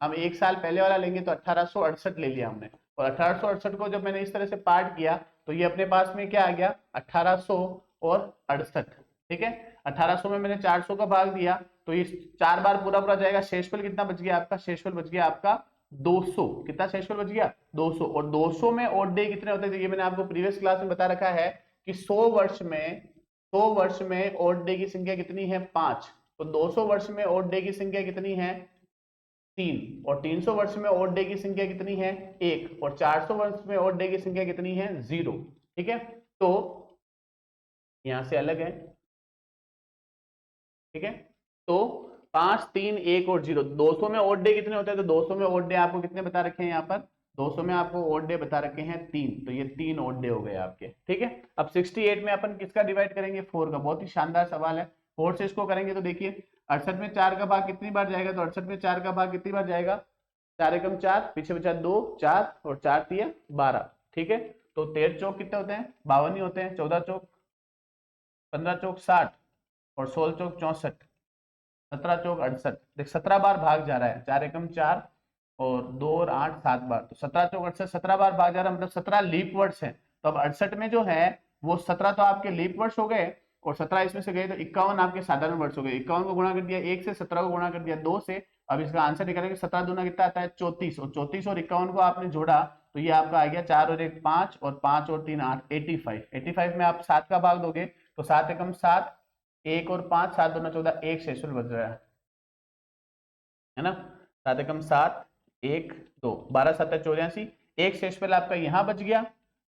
हम एक साल पहले वाला लेंगे, तो 1868 ले लिया हमने, और 1868 को जब मैंने इस तरह से पार्ट किया तो ये अपने पास में क्या आ गया 1868, ठीक है। 1800 में मैंने 400 का भाग दिया तो इस 4 बार पूरा पूरा जाएगा, शेषफल कितना बच गया आपका, शेषफल बच गया आपका 200, कितना शेषफल बच गया 200, और 200 में ओड डे कितने होते हैं, ये मैंने आपको प्रीवियस क्लास में बता रखा है कि 100 वर्ष में ओड डे की संख्या कितनी है 5, तो 200 वर्ष में ओड डे की संख्या कितनी है 3, और 300 वर्ष में ओड डे की संख्या कितनी है 1, और 400 वर्ष में ओड डे की संख्या कितनी है 0, ठीक है। तो यहां से अलग है, ठीक है। तो 5 3 1 और 0, 200 में ओड डे कितने होते हैं, तो 200 में ओड डे आपको कितने बता रखे हैं यहाँ पर, 200 में आपको ओड डे बता रखे हैं 3, तो ये 3 ओड डे हो गए आपके, ठीक है। अब 68 में अपन किसका डिवाइड करेंगे 4 का, बहुत ही शानदार सवाल है। 4 से इसको करेंगे तो देखिए 68 में 4 का भाग कितनी बार जाएगा, तो 68 में 4 का भाग कितनी बार जाएगा, 4 एकम 4, पीछे बचा 2 4 और 4 तिया 12, ठीक है। तो 13 चौक कितने होते हैं 52 ही होते हैं, 14 चौक 15 चौक 60 और 16 चौक 64, 17 चौक 68, देख 17 बार भाग जा रहा है, 4 एकम 4 और 2 और 8 7 बार, तो 17 चौक 68 17 बार भाग जा रहा है, मतलब 17 लीप वर्ड्स हैं। तो अब 68 में जो है वो 17 तो आपके लीप वर्ड्स हो गए और 17 इसमें से गए, तो 51 आपके साधारण वर्ड्स हो गए। 51 को गुणा कर दिया 1 से, 17 को गुणा कर दिया 2 से, अब इसका आंसर निकालेंगे 17 दूना कितना आता है 34, और 34 और 51 को आपने जोड़ा तो ये आपका आ गया 4 और 1 5 और 5 और 3 8, 85। 85 में आप 7 का भाग दोगे तो 7 एकम 7, 1 और 5 7 दूना 14, 1 शेषफल बच रहा है ना, 7 एकम 7 1 2 12 7 84, 1 शेषफल आपका यहाँ बच गया,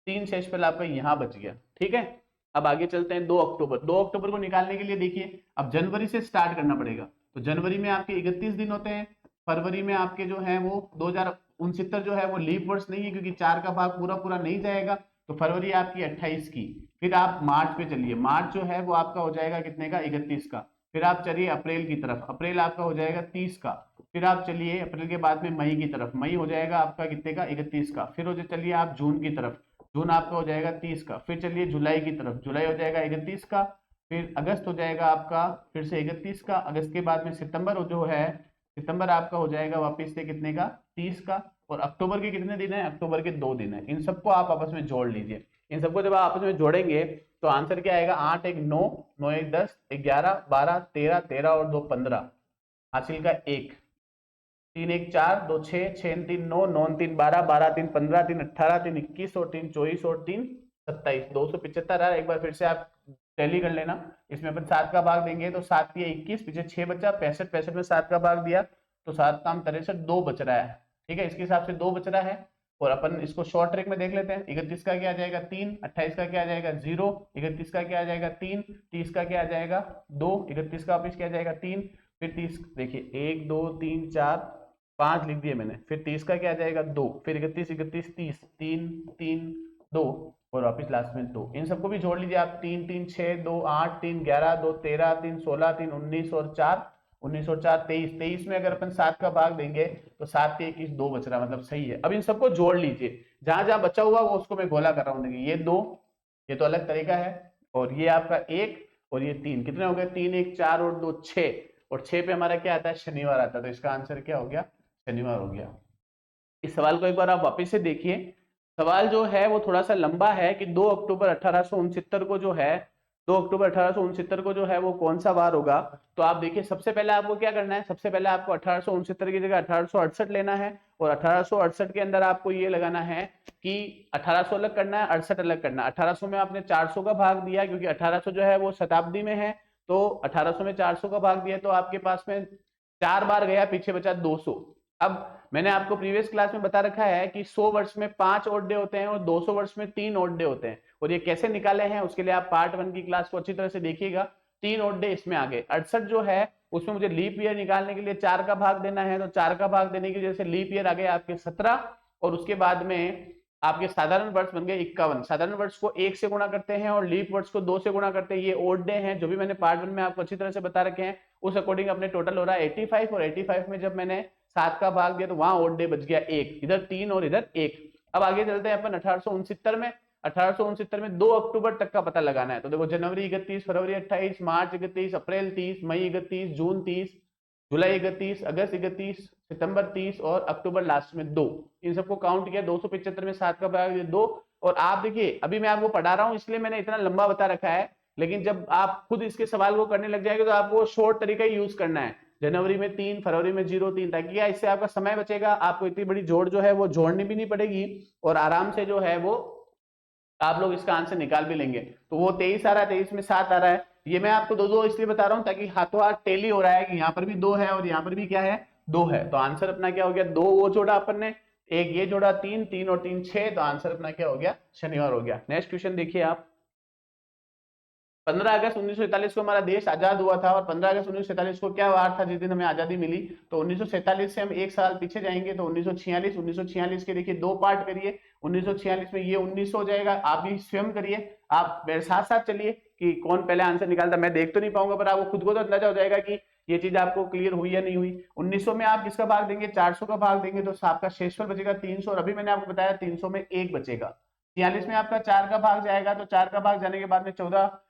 3 शेषफल आपका यहाँ बच गया, ठीक है। अब आगे चलते हैं 2 अक्टूबर। 2 अक्टूबर को निकालने के लिए देखिए अब जनवरी से स्टार्ट करना पड़ेगा, तो जनवरी में आपके 31 दिन होते हैं, फरवरी में आपके जो है वो 2069 जो है वो लीप वर्ष नहीं है क्योंकि 4 का भाग पूरा पूरा नहीं जाएगा, तो फरवरी आपकी 28 की। फिर आप मार्च पे चलिए, मार्च जो है वो आपका हो जाएगा कितने का 31 का। फिर आप चलिए अप्रैल की तरफ, अप्रैल आपका हो जाएगा 30 का। फिर आप चलिए अप्रैल के बाद में मई की तरफ, मई हो जाएगा आपका कितने का 31 का। फिर हो चलिए आप जून की तरफ, जून आपका हो जाएगा 30 का। फिर चलिए जुलाई की तरफ, जुलाई हो जाएगा 31 का। फिर अगस्त हो जाएगा आपका फिर से 31 का। अगस्त के बाद में सितंबर जो है, सितंबर आपका हो जाएगा वापिस से कितने का 30 का। और अक्टूबर के कितने दिन है, अक्टूबर के 2 दिन है। इन सबको आप आपस में जोड़ लीजिए, इन सबको जब आप आपस में जोड़ेंगे तो आंसर क्या आएगा 8 1 9 9 1 10 11 12 13 13 और 2 15, हासिल का 1 3 1 4 2 6 6 3 9 9 3 12 12 3 15 3 18 3 21 और 3 24 और 3 27, 275 है। एक बार फिर से आप टैली कर लेना, इसमें अपन 7 का भाग देंगे तो 7 ये 21, पीछे 6 बचा 65, 65 में 7 का भाग दिया तो 7 काम 63, 2 बच रहा है, ठीक है। इसके हिसाब से 2 बच रहा है और अपन इसको शॉर्ट ट्रिक में देख लेते हैं। 31 का क्या आ जाएगा 3, 28 का क्या आ जाएगा 0, 31 का क्या आ जाएगा 3, 30 का क्या आ जाएगा 2, 31 का वापिस क्या आ जाएगा 3, फिर 30 देखिए 1 2 3 4 5 लिख दिए मैंने, फिर 30 का क्या आ जाएगा 2, फिर 31 31 30 3 3 2 और वापिस लास्ट में 2। इन सबको भी जोड़ लीजिए आप, 3 3 6 2 8 3 11 2 13 3 16 3 19 और 4 19 और 4 23, 23 में अगर अपन 7 का भाग देंगे तो 7 के 21 2 बच रहा है, मतलब सही है। अब इन सबको जोड़ लीजिए, जहां जहां बचा हुआ वो उसको मैं गोला कर रहा हूँ, देखिए ये 2, ये तो अलग तरीका है, और ये आपका 1 और ये 3, कितने हो गए 3 1 4 और 2 6, और 6 पे हमारा क्या आता है शनिवार आता है, तो इसका आंसर क्या हो गया शनिवार हो गया। इस सवाल को एक बार आप वापस से देखिए, सवाल जो है वो थोड़ा सा लंबा है कि 2 अक्टूबर 1869 को जो है 2 अक्टूबर 1869 को जो है वो कौन सा वार होगा। तो आप देखिए सबसे पहले आपको क्या करना है, सबसे पहले आपको 1869 की जगह 1868 लेना है, और 1868 के अंदर आपको ये लगाना है कि 1800 अलग करना है 68 अलग करना है। 1800 में आपने 400 का भाग दिया क्योंकि 1800 जो है वो शताब्दी में है, तो 1800 में 400 का भाग दिया तो आपके पास में 4 बार गया, पीछे बचा 200। अब मैंने आपको प्रीवियस क्लास में बता रखा है कि 100 वर्ष में 5 ओड डे होते हैं और 200 वर्ष में 3 ओड डे होते हैं, और ये कैसे निकाले हैं उसके लिए आप पार्ट 1 की क्लास को अच्छी तरह से देखिएगा। 3 ओड डे इसमें आ गए। 68 जो है उसमें मुझे लीप ईयर निकालने के लिए 4 का भाग देना है, तो 4 का भाग देने की वजह से लीप ईयर आ गए आपके 17, और उसके बाद में आपके साधारण वर्ष बन गए 51। साधारण वर्ष को 1 से गुणा करते हैं और लीप वर्ष को 2 से गुणा करते हैं। ये ओड डे हैं जो भी मैंने पार्ट 1 में आपको अच्छी तरह से बता रखे हैं, उस अकॉर्डिंग अपने टोटल हो रहा है 85, और 85 में जब मैंने 7 का भाग दिया तो वहां ओड डे बच गया 1, इधर 3 और इधर 1। अब आगे चलते हैं अपन 1869 में। 1869 में 2 अक्टूबर तक का पता लगाना है। तो देखो जनवरी 31, फरवरी 28, मार्च 31, अप्रैल 30, मई 31, जून 30, जुलाई 31, अगस्त 31, सितंबर 30 और अक्टूबर लास्ट में 2। इन सबको काउंट किया, 275 में 7 का भाग 2। और आप देखिए अभी मैं आपको पढ़ा रहा हूं इसलिए मैंने इतना लंबा बता रखा है, लेकिन जब आप खुद इसके सवाल को करने लग जाएंगे तो आपको शॉर्ट तरीका ही यूज करना है। जनवरी में 3, फरवरी में 0, 3, ताकि क्या इससे आपका समय बचेगा, आपको इतनी बड़ी जोड़ जो है वो जोड़नी भी नहीं पड़ेगी, और आराम से जो है वो आप लोग इसका आंसर निकाल भी लेंगे। तो वो 23 आ रहा है, 23 में 7 आ रहा है। ये मैं आपको दो दो इसलिए बता रहा हूं ताकि हाथों हाथ टेली हो रहा है कि यहाँ पर भी 2 है और यहाँ पर भी क्या है 2 है। तो आंसर अपना क्या हो गया, 2 वो जोड़ा अपन ने, एक ये जोड़ा 3, 3 और 3 6, तो आंसर अपना क्या हो गया, शनिवार हो गया। नेक्स्ट क्वेश्चन देखिए आप। 15 अगस्त 1947 को हमारा देश आजाद हुआ था, और 15 अगस्त 1947 को क्या वार था जिस दिन हमें आजादी मिली। तो 1947 से हम एक साल पीछे जाएंगे तो 1946। 1946 के देखिए 2 पार्ट करिए। 1946 में ये 1900 हो जाएगा, आप भी स्वयं करिए, आप मेरे साथ साथ चलिए कि कौन पहले आंसर निकालता। मैं देख तो नहीं पाऊंगा पर आपको खुद को तो अंदाजा हो जाएगा कि ये चीज आपको क्लियर हुई या नहीं हुई। 1900 में आप किसका भाग देंगे, 400 का भाग देंगे, तो आपका शेषफल बचेगा 300, और अभी मैंने आपको बताया 300 में 1 बचेगा। 46 में आपका 4 का भाग जाएगा, तो 4 का भाग जाने के बाद में 14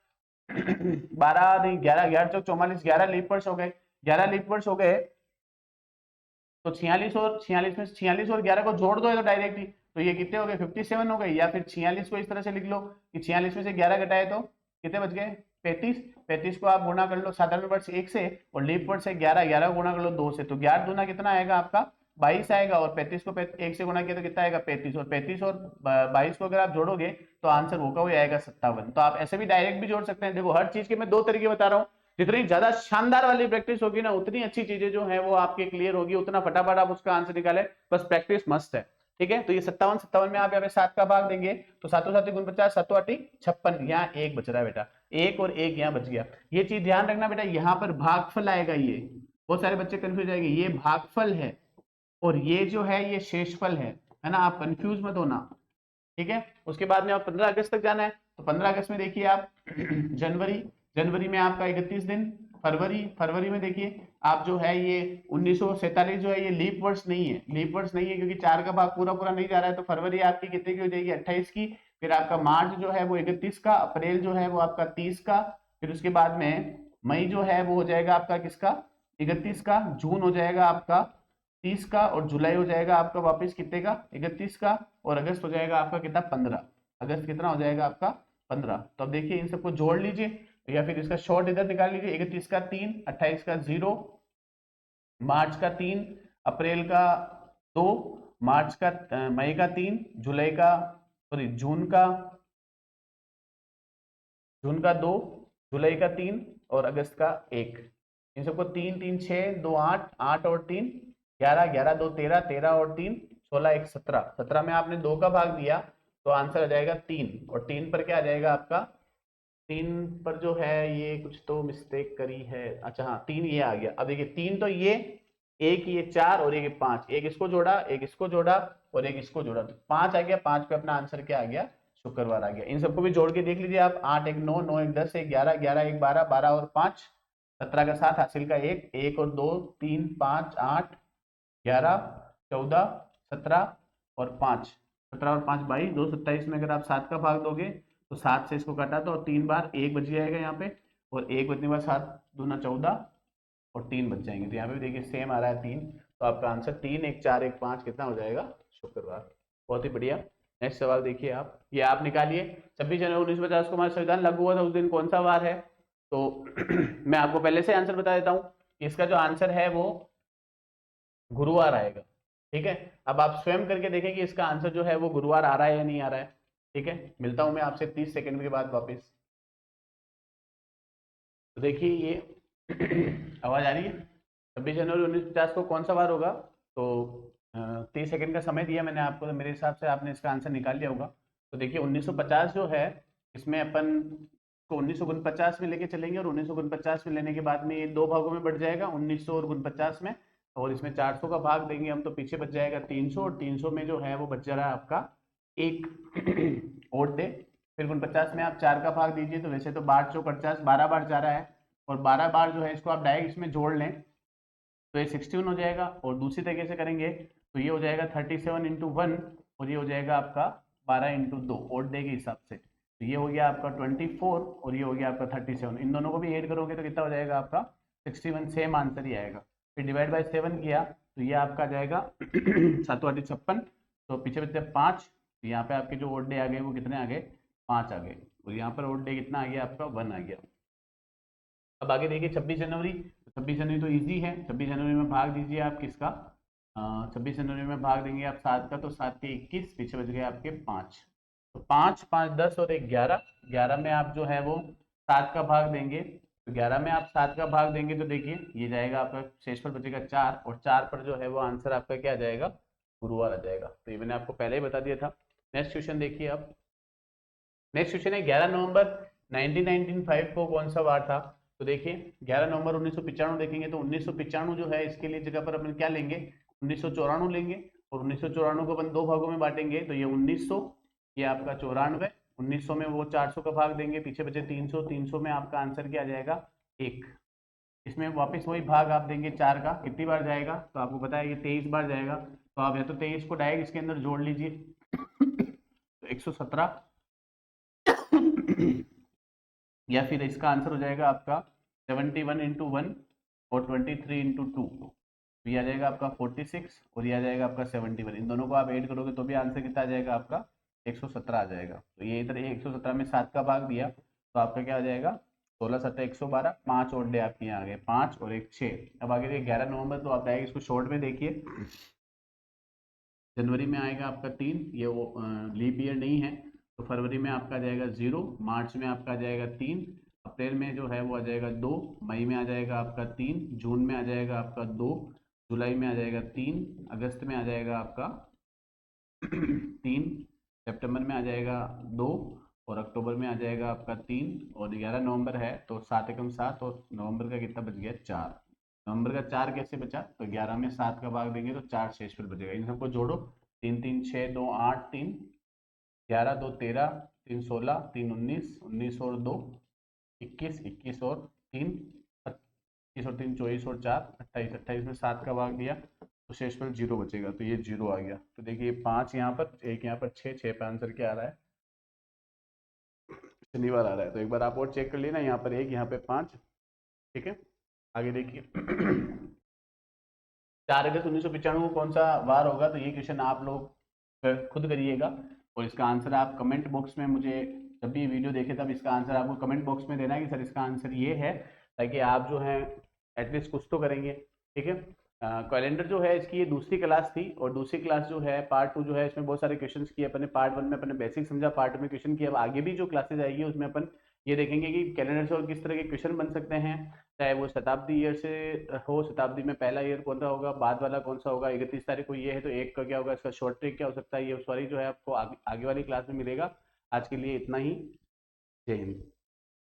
12 नहीं 11, 11 चौक 44, 11 लीप वर्ष हो गए। 11 लीप वर्ष हो गए तो 46 और 46 में 46 और 11 को जोड़ दो तो डायरेक्ट ही, तो ये कितने हो गए 57 हो गए। या फिर 46 को इस तरह से लिख लो कि 46 में से 11 घटाए तो कितने बच गए 35। 35 को आप गुणा कर लो साधारण वर्ष 1 से, और लीप वर्ष से 11, 11 को गुणा कर लो 2 से, तो 11 दूना कितना आएगा आपका 22 आएगा, और 35 को 1 से गुणा किया तो कितना आएगा 35, और 35 और 22 को अगर आप जोड़ोगे तो आंसर होगा वो आएगा 57। तो आप ऐसे भी डायरेक्ट भी जोड़ सकते हैं। देखो हर चीज के मैं 2 तरीके बता रहा हूँ, जितनी ज्यादा शानदार वाली प्रैक्टिस होगी ना उतनी अच्छी चीजें जो है वो आपके क्लियर होगी, उतना फटाफट आप उसका आंसर निकाले, बस प्रैक्टिस मस्त है। ठीक है, तो ये 57, 57 में आप यहाँ पे 7 का भाग देंगे तो 7 7 गुण 50, 7 8 56, यहाँ 1 बच रहा है बेटा, 1 और 1 यहाँ बच गया। ये चीज ध्यान रखना बेटा, यहाँ पर भागफल आएगा, ये बहुत सारे बच्चे कंफ्यूज आएंगे, ये भागफल है और ये जो है ये शेषफल है ना, आप कंफ्यूज मत होना। ठीक है, उसके बाद में आप 15 अगस्त तक जाना है, तो 15 अगस्त में देखिए आप जनवरी, जनवरी में आपका 31 दिन, फरवरी, फरवरी में देखिए आप जो है ये 1947 जो है ये लीप वर्ष नहीं है, लीप वर्ष नहीं है क्योंकि 4 का भाग पूरा पूरा नहीं जा रहा है, तो फरवरी आपकी कितने की हो जाएगी 28 की। फिर आपका मार्च जो है वो 31 का, अप्रैल जो है वो आपका 30 का, फिर उसके बाद में मई जो है वो हो जाएगा आपका किसका 31 का, जून हो जाएगा आपका 30 का, और जुलाई हो जाएगा आपका वापस कितने का 31 का, और अगस्त हो जाएगा आपका कितना 15। अगस्त कितना हो जाएगा आपका 15। तो अब देखिए इन सबको जोड़ लीजिए या फिर इसका शॉर्ट इधर निकाल लीजिए। 31 का 3, 28 का 0, मार्च का 3, अप्रैल का 2, मार्च का मई का 3, जुलाई का सॉरी जून का 2, जुलाई का 3 और अगस्त का 1। इन सबको 3 3 6 2 8, 8 और 3 11, 11 2 13, 13 और 3 16, 1 17। 17 में आपने 2 का भाग दिया तो आंसर आ जाएगा 3, और 3 पर क्या आ जाएगा आपका 3 पर जो है ये कुछ तो मिस्टेक करी है, अच्छा हाँ 3 ये आ गया। अब देखिए 3 तो ये, एक ये 4 और एक 5, एक इसको जोड़ा, एक इसको जोड़ा और एक इसको जोड़ा, तो 5 आ गया। 5 पे अपना आंसर क्या आ गया, शुक्रवार आ गया। इन सबको भी जोड़ के देख लीजिए आप, 8 1 9, 9 1 10, 1 11, 11 1 12, 12 और 5 17 का 7 हासिल का 1, 1 और 2 3 5 8 11 14 17 और 5, 17 और 5 22, 2 27 में अगर आप 7 का भाग दोगे तो 7 से इसको काटा तो 3 बार 1 बच जाएगा यहाँ पे, और 1 बचने के बाद 7 दूना 14 और 3 बच जाएंगे। तो यहाँ पे भी देखिए सेम आ रहा है 3, तो आपका आंसर 3 1 4 1 5 कितना हो जाएगा, शुक्रवार। बहुत ही बढ़िया। नेक्स्ट सवाल देखिए आप, ये आप निकालिए। 26 जनवरी 1950 को हमारा संविधान लागू हुआ था, उस दिन कौन सा वार है? तो मैं आपको पहले से आंसर बता देता हूँ, इसका जो आंसर है वो गुरुवार आएगा। ठीक है, अब आप स्वयं करके देखें कि इसका आंसर जो है वो गुरुवार आ रहा है या नहीं आ रहा है। ठीक है, मिलता हूं मैं आपसे 30 सेकंड के बाद वापस। तो देखिए ये आवाज आ रही है, 26 जनवरी 1950 को कौन सा वार होगा? तो 30 सेकंड का समय दिया मैंने आपको, तो मेरे हिसाब से आपने इसका आंसर निकाल लिया होगा। तो देखिए 1950 जो है, इसमें अपन को 1949 में लेके चलेंगे, और 1949 में लेने के बाद में ये दो भागों में बढ़ जाएगा, 1900 और 49 में, और इसमें 400 का भाग देंगे हम तो पीछे बच जाएगा 300, और 300 में जो है वो बच जा रहा है आपका एक और डे। फिर 49 में आप 4 का भाग दीजिए, तो वैसे तो 12 चौक 50, 12 बार जा रहा है, और 12 बार जो है इसको आप डायरेक्ट इसमें जोड़ लें तो ये 61 हो जाएगा। और दूसरी तरीके से करेंगे तो ये हो जाएगा 37 इंटू 1, और ये हो जाएगा आपका 12 इंटू 2 और डे के हिसाब से। तो ये हो गया आपका 24, और ये हो गया आपका 37। इन दोनों को भी ऐड करोगे तो कितना हो जाएगा आपका 61, सेम आंसर ही आएगा। फिर डिवाइड बाय 7 किया तो ये आपका आ जाएगा 7 8 56, तो पीछे बचते 5, तो यहाँ पे आपके जो ओड डे आ गए वो कितने आ गए, 5 आ गए, और यहाँ पर ओड डे कितना आ गया आपका 1 आ गया। अब आगे देखिए 26 जनवरी, तो 26 जनवरी तो इजी है, 26 जनवरी में भाग दीजिए आप किसका, 26 जनवरी में भाग देंगे आप 7 का, तो 7 के 21, पीछे बच गए आपके 5, तो 5 5 10 और 1 11, 11 में आप जो है वो 7 का भाग देंगे, तो 11 में आप 7 का भाग देंगे तो देखिए ये जाएगा आपका शेषफल बचेगा 4, और 4 पर जो है वो आंसर आपका क्या आ जाएगा, गुरुवार आ जाएगा। तो ये मैंने आपको पहले ही बता दिया था। नेक्स्ट क्वेश्चन देखिए आप, नेक्स्ट क्वेश्चन है 11 नवंबर 1995 को कौन सा वार था। तो देखिए 11 नवंबर 1995 देखेंगे तो 1995 जो है इसके लिए जगह पर अपन क्या लेंगे, 1994 लेंगे, और 1994 को अपन दो भागों में बांटेंगे, तो ये 1900, ये आपका 94, 1900 में वो 400 का भाग देंगे, पीछे बचे 300, 300 में आपका आंसर क्या आ जाएगा 1। इसमें वापस वही भाग आप देंगे 4 का, कितनी बार जाएगा, तो आपको पता है ये 23 बार जाएगा, तो आप या तो 23 को डायरेक्ट इसके अंदर जोड़ लीजिए, तो 117 या फिर इसका आंसर हो जाएगा आपका 71 इंटू 1 और 23 इंटू 2, तो ये आ जाएगा आपका 46, और ये आ जाएगा आपका 71। इन दोनों को आप ऐड करोगे तो भी आंसर कितना आ जाएगा आपका 117 आ जाएगा। तो ये इधर 117 में 7 का भाग दिया तो आपका क्या आ जाएगा 16 7 112, 5 और डे आपके यहाँ आ गए 5 और 1 6। अब आगे देखिए 11 नवंबर, तो आप डायरेक्ट इसको शॉर्ट में देखिए, जनवरी में आएगा आपका 3, ये वो लीप ईयर नहीं है, तो फरवरी में आपका आ जाएगा 0, मार्च में आपका आ जाएगा 3, अप्रैल में जो है वो आ जाएगा 2, मई में आ जाएगा आपका 3, जून में आ जाएगा आपका 2, जुलाई में आ जाएगा 3, अगस्त में आ जाएगा आपका 3, सितंबर में आ जाएगा 2, और अक्टूबर में आ जाएगा आपका 3, और 11 नवंबर है तो 7 एकम 7, और नवंबर का कितना बच गया 4। नवंबर का 4 कैसे बचा, तो 11 में 7 का भाग देंगे तो 4 शेषफल बचेगा। इन सबको जोड़ो, 3 3 6 2 8 3, 11 2 13, 3 16, 3 19, 19 और 2 21, 21 और 3 21 और 3 24, और 4 28, 28 में 7 का भाग दिया तो शेषफल 0 बचेगा, तो ये 0 आ गया। तो देखिए 5 यहाँ पर, 1 यहाँ पर, 6 6 पे आंसर क्या आ रहा है, शनिवार आ रहा है। तो एक बार आप और चेक कर लेना, यहाँ पर 1 यहाँ पे 5, ठीक है। आगे देखिए 4 अगस्त 1995 को कौन सा वार होगा, तो ये क्वेश्चन आप लोग खुद करिएगा, और इसका आंसर आप कमेंट बॉक्स में मुझे जब भी वीडियो देखे तब इसका आंसर आपको कमेंट बॉक्स में देना है कि सर इसका आंसर ये है, ताकि आप जो है एटलीस्ट कुछ तो करेंगे, ठीक है। कैलेंडर जो है इसकी ये दूसरी क्लास थी, और दूसरी क्लास जो है पार्ट 2 जो है इसमें बहुत सारे क्वेश्चंस किए अपने, पार्ट 1 में अपने बेसिक समझा, पार्ट 2 में क्वेश्चन किया। अब आगे भी जो क्लासेज आएगी उसमें अपन ये देखेंगे कि कैलेंडर से और किस तरह के क्वेश्चन बन सकते हैं, चाहे वो शताब्दी ईयर से हो, शताब्दी में पहला ईयर कौन सा होगा, बाद वाला कौन सा होगा, 31 तारीख को ये है तो एक का क्या होगा, इसका शॉर्ट ट्रिक क्या हो सकता है, ये सॉरी जो है आपको आगे वाली क्लास में मिलेगा। आज के लिए इतना ही, जय हिंद।